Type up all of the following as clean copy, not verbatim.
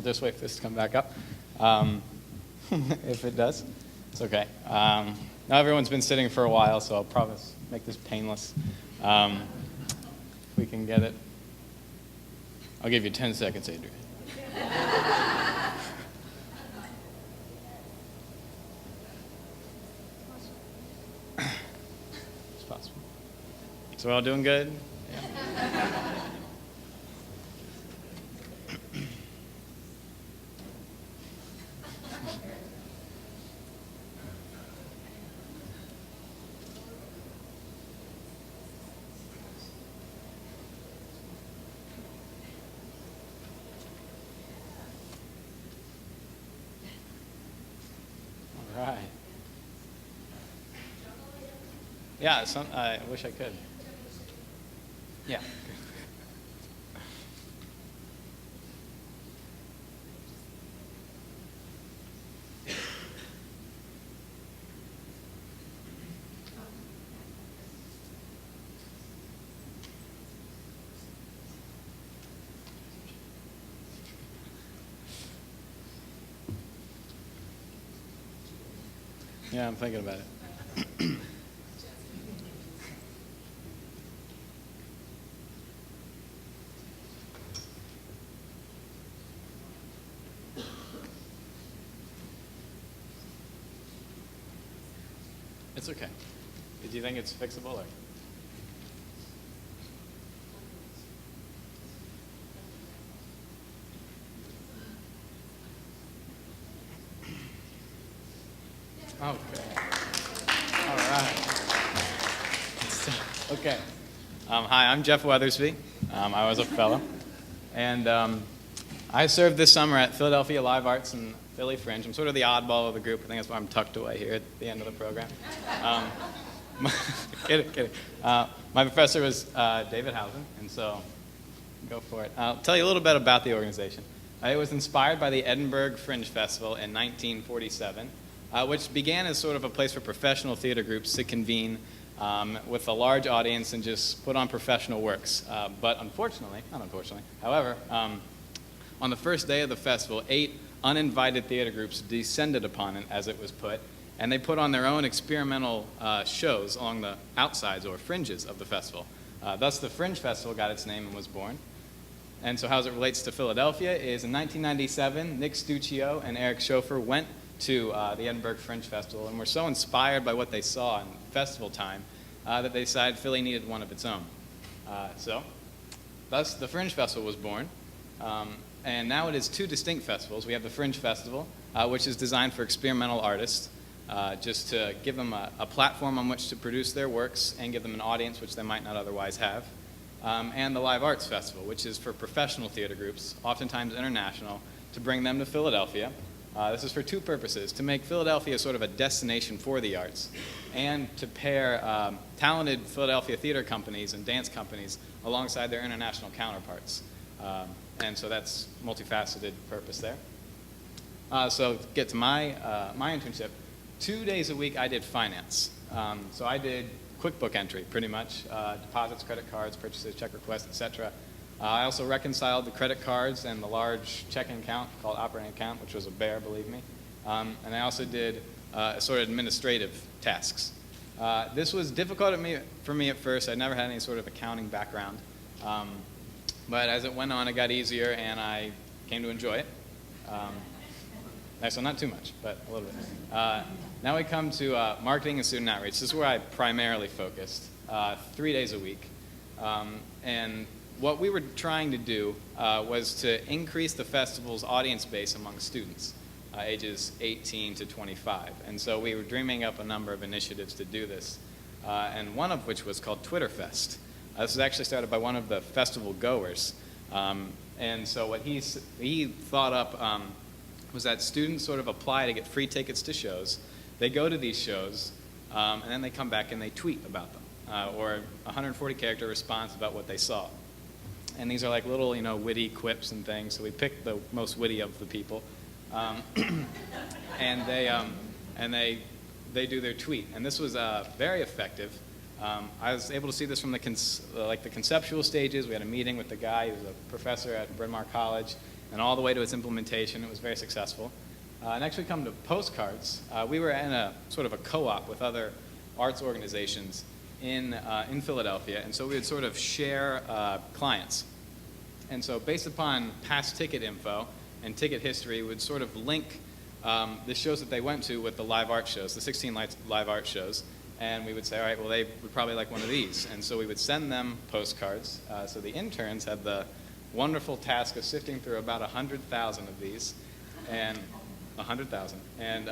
we'll just wait for this to come back up. If it does, it's okay. Now everyone's been sitting for a while, so I'll promise make this painless. If we can get it. I'll give you 10 seconds, Adrian. It's possible. So we're all doing good? Yeah. Right. Yeah, I wish I could. Yeah. Yeah, I'm thinking about it. It's okay. Do you think it's fixable or? Okay. All right. Okay. Hi, I'm Geoff Weathersby. I was a fellow. And I served this summer at Philadelphia LiveArts and Philly Fringe. I'm sort of the oddball of the group. I think that's why I'm tucked away here at the end of the program. Kidding. My professor was David Housen, and so go for it. I'll tell you a little bit about the organization. It was inspired by the Edinburgh Fringe Festival in 1947. Which began as sort of a place for professional theater groups to convene with a large audience and just put on professional works. But however, on the first day of the festival, 8 uninvited theater groups descended upon it, as it was put, and they put on their own experimental shows along the outsides or fringes of the festival. Thus, the Fringe Festival got its name and was born. And so how it relates to Philadelphia is in 1997, Nick Stuccio and Eric Schofer went to the Edinburgh Fringe Festival and were so inspired by what they saw in festival time that they decided Philly needed one of its own. Thus the Fringe Festival was born. And now it is 2 distinct festivals. We have the Fringe Festival, which is designed for experimental artists, just to give them a platform on which to produce their works and give them an audience which they might not otherwise have. And the Live Arts Festival, which is for professional theater groups, oftentimes international, to bring them to Philadelphia. This is for 2 purposes: to make Philadelphia sort of a destination for the arts, and to pair talented Philadelphia theater companies and dance companies alongside their international counterparts. And so that's multifaceted purpose there. So to get to my internship, 2 days a week I did finance. So I did QuickBook entry, pretty much, deposits, credit cards, purchases, check requests, etc. I also reconciled the credit cards and the large checking account called operating account, which was a bear, believe me. And I also did sort of administrative tasks. This was difficult for me at first. I never had any sort of accounting background. But as it went on, it got easier, and I came to enjoy it. So not too much, but a little bit. Now we come to marketing and student outreach. This is where I primarily focused, 3 days a week. And what we were trying to do was to increase the festival's audience base among students, ages 18 to 25. And so we were dreaming up a number of initiatives to do this, and one of which was called Twitter Fest. This was actually started by one of the festival goers. And so what he thought up was that students sort of apply to get free tickets to shows. They go to these shows, and then they come back and they tweet about them, or a 140-character response about what they saw. And these are like little, witty quips and things. So we picked the most witty of the people, and they do their tweet. And this was very effective. I was able to see this from the conceptual stages. We had a meeting with the guy who was a professor at Bryn Mawr College, and all the way to its implementation. It was very successful. Next we come to postcards. We were in a sort of a co-op with other arts organizations in Philadelphia, and so we would sort of share clients. And so based upon past ticket info and ticket history, we would sort of link the shows that they went to with the live art shows, the 16 live art shows, and we would say, all right, well, they would probably like one of these. And so we would send them postcards. So the interns had the wonderful task of sifting through about 100,000 of these, and 100,000, and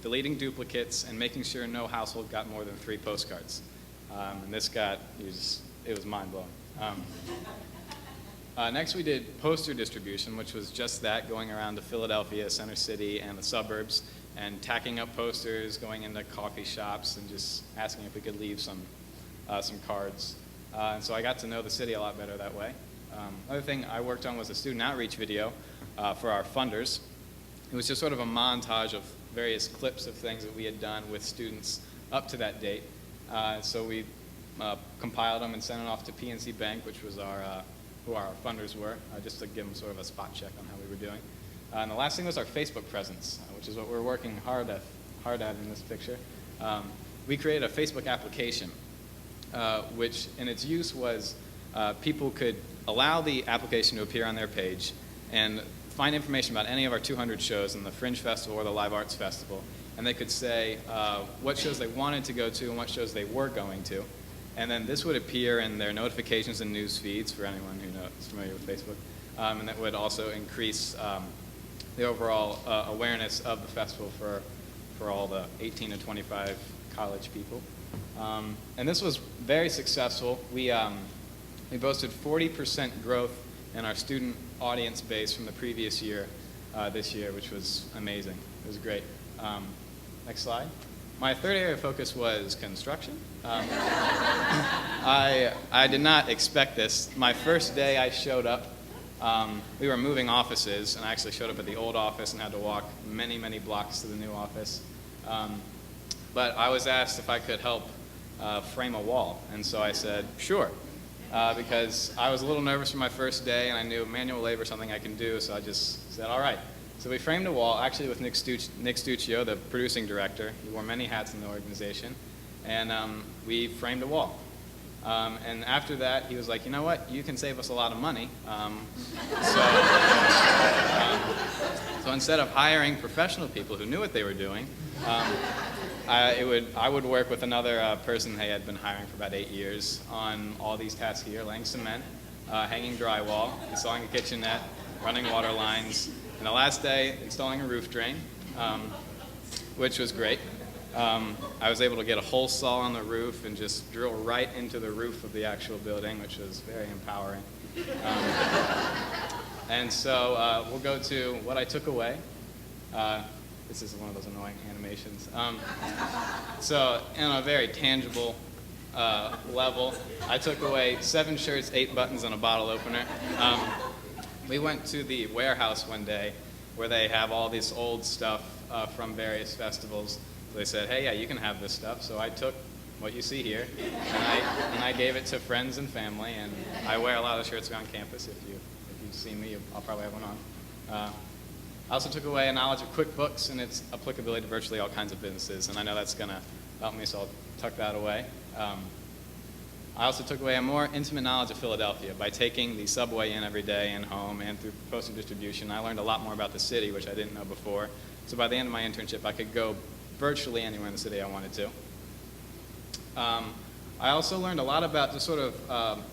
deleting duplicates and making sure no household got more than 3 postcards. And this got, it was mind-blowing. Next we did poster distribution, which was just that, going around to Philadelphia, Center City, and the suburbs, and tacking up posters, going into coffee shops, and just asking if we could leave some cards. And so I got to know the city a lot better that way. Other thing I worked on was a student outreach video for our funders. It was just sort of a montage of various clips of things that we had done with students up to that date. So we compiled them and sent it off to PNC Bank, which was who our funders were, just to give them sort of a spot check on how we were doing. And the last thing was our Facebook presence, which is what we're working hard at in this picture. We created a Facebook application, which in its use was people could allow the application to appear on their page and find information about any of our 200 shows in the Fringe Festival or the Live Arts Festival, and they could say what shows they wanted to go to and what shows they were going to, and then this would appear in their notifications and news feeds for anyone who is familiar with Facebook, and that would also increase the overall awareness of the festival for all the 18 to 25 college people. And this was very successful. We boasted 40% growth in our student audience base from the previous year, this year, which was amazing. It was great. Next slide. My third area of focus was construction. I did not expect this. My first day I showed up, we were moving offices, and I actually showed up at the old office and had to walk many, many blocks to the new office. But I was asked if I could help frame a wall, and so I said, sure. Because I was a little nervous for my first day, and I knew manual labor is something I can do, so I just said, all right. So we framed a wall, actually with Nick Stuccio, the producing director. He wore many hats in the organization, and we framed a wall. And after that, he was like, you know what, you can save us a lot of money. So instead of hiring professional people who knew what they were doing, I would work with another person they had been hiring for about 8 years on all these tasks here: laying cement, hanging drywall, installing a kitchenette, running water lines, and the last day, installing a roof drain, which was great. I was able to get a hole saw on the roof and just drill right into the roof of the actual building, which was very empowering. And so we'll go to what I took away. This is one of those annoying animations. So in a very tangible level, I took away 7 shirts, 8 buttons, and a bottle opener. We went to the warehouse one day where they have all this old stuff from various festivals. So they said, hey, yeah, you can have this stuff. So I took what you see here, and I gave it to friends and family, and I wear a lot of shirts around campus. If you see me, I'll probably have one on. I also took away a knowledge of QuickBooks and its applicability to virtually all kinds of businesses, and I know that's going to help me, so I'll tuck that away. I also took away a more intimate knowledge of Philadelphia. By taking the subway in every day and home and through poster distribution, I learned a lot more about the city, which I didn't know before. So by the end of my internship, I could go virtually anywhere in the city I wanted to. I also learned a lot about just sort of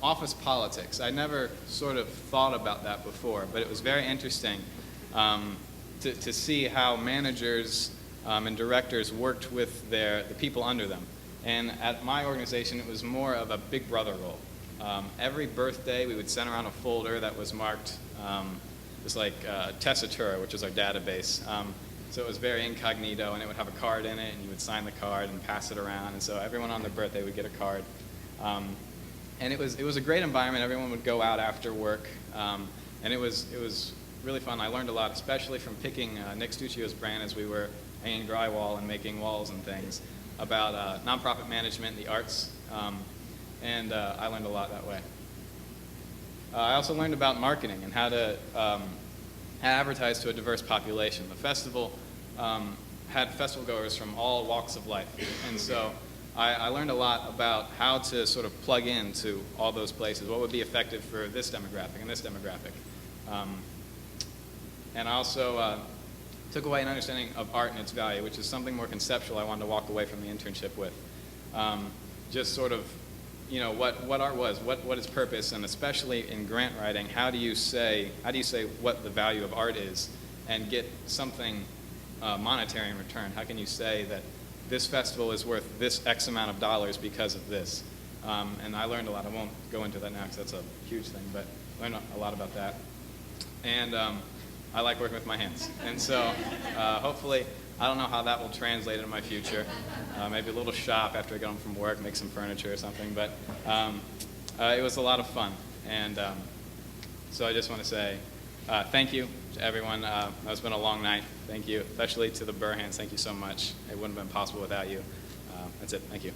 office politics. I never sort of thought about that before, but it was very interesting to see how managers and directors worked with the people under them. And at my organization, it was more of a big brother role. Every birthday, we would send around a folder that was marked just like Tessitura, which is our database. So it was very incognito, and it would have a card in it, and you would sign the card and pass it around. And so everyone on their birthday would get a card. And it was a great environment. Everyone would go out after work, and it was really fun. I learned a lot, especially from picking Nick Stuccio's brand as we were hanging drywall and making walls and things, about nonprofit management, the arts, and I learned a lot that way. I also learned about marketing and how to advertised to a diverse population. The festival had festival goers from all walks of life. And so I learned a lot about how to sort of plug into all those places, what would be effective for this demographic and this demographic. And I also took away an understanding of art and its value, which is something more conceptual I wanted to walk away from the internship with. Just sort of, you know, what art was, what its purpose, and especially in grant writing, how do you say what the value of art is and get something monetary in return? How can you say that this festival is worth this X amount of dollars because of this? And I learned a lot. I won't go into that now because that's a huge thing, but I learned a lot about that. And I like working with my hands. And so hopefully, I don't know how that will translate into my future. Maybe a little shop after I get home from work, make some furniture or something. But it was a lot of fun. And so I just want to say thank you to everyone. It's been a long night. Thank you, especially to the Burhans. Thank you so much. It wouldn't have been possible without you. That's it. Thank you.